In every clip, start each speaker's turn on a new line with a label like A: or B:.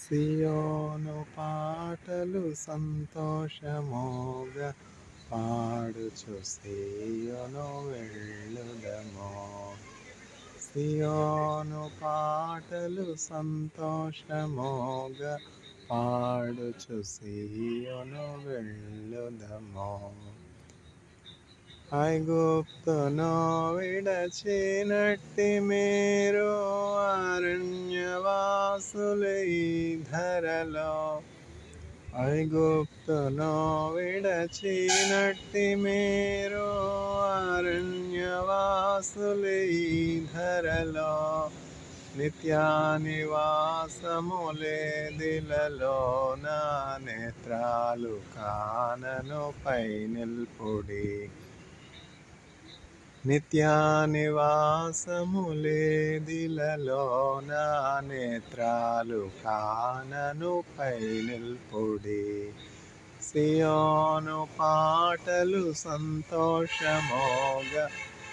A: సియోను పాటలు సంతోషమోగా పాడుచు సియోను వెళ్ళుదము. సియోను పాటలు సంతోషమోగా పాడుచు సియోను వెళ్ళుదము. ఐగుప్తును విడచినట్టి మీరు అరణ్యవాసులై ధరలో. ఐగుప్తును విడచినట్టి మీరు అరణ్యవాసులై ధరలో. నిత్యానివాసములేదిలలో నా నేత్రాలు కానను పై నిల్పుడి. నిత్యానివాసములేదిలలో నా నేత్రాలు కానను పై నిల్పుడి. సియోను పాటలు సంతోషమోగా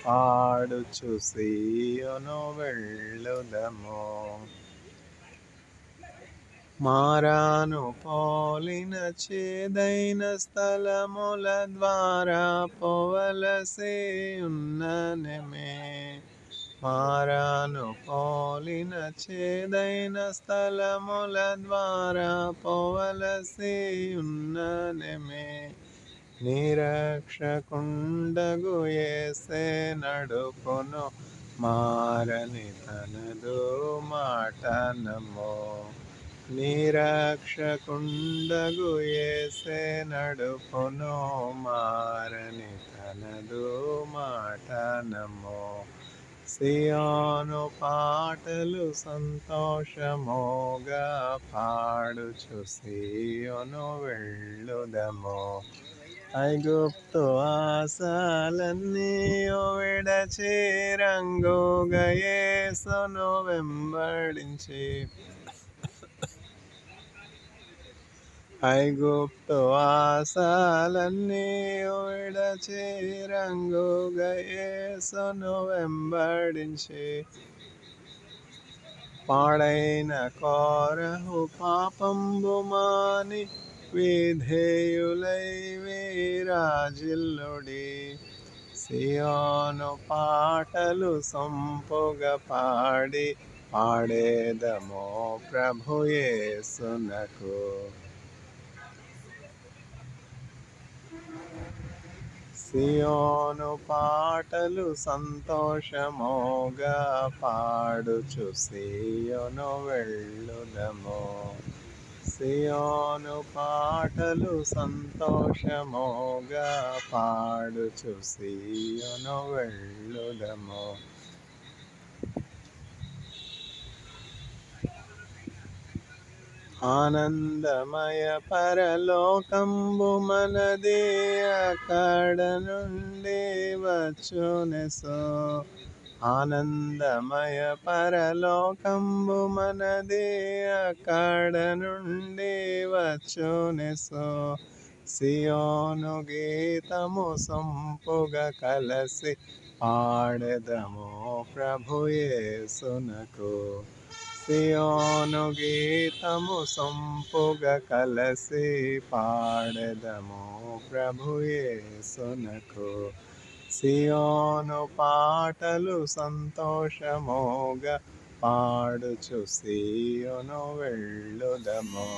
A: పాడుచు సియోను వెళ్ళుదము. మారాను పోలిన చేదైన స్థలముల ద్వారా పోవలసి ఉన్ననమే. మారాను పోలిన చేదైన స్థలముల ద్వారా పోవలసి ఉన్ననమే. నిరక్షకుండగు యేసే నడుపును మారని తనదు మాట నమ్మో. నిరక్షకుండగు యేసే నడుపును మారని తనదు మాట నమ్మో. సియోను పాటలు సంతోషమోగా పాడుచు సియోను వెళ్ళుదము. ఐగుప్తు ఆశలన్నీ విడచి రంగుగా యేసును వెంబడించి. ఐగుప్తు ఆశలన్నీ విడచి రంగుగా యేసును వెంబడించి. పాడైన కోరహు పాపంబు మాని విధేయులై విరాజిల్లుడి. సియోను పాటలు సొంపుగా పాడి పాడేదము ప్రభు యేసునకు. సియోను పాటలు సంతోషమోగా పాడుచు సియోను వెళ్ళుదము. సియోను పాటలు సంతోషమోగా పాడుచు సియోను వెళ్ళుదము. ఆనందమయ పరలోకంబు మనది అక్కడ నుండి వచ్చునెసో. ఆనందమయ పరలోకంబు మనది అక్కడ నుండి వచ్చునెసో. సియోను గీతము సొంపుగా కలసి పాడెదము ప్రభు యేసునకు. సియోను గీతము సొంపుగా కలసి పాడెదము ప్రభు యేసునకు. సియోను పాటలు సంతోషమోగా పాడుచు సియోను వెళ్ళుదము.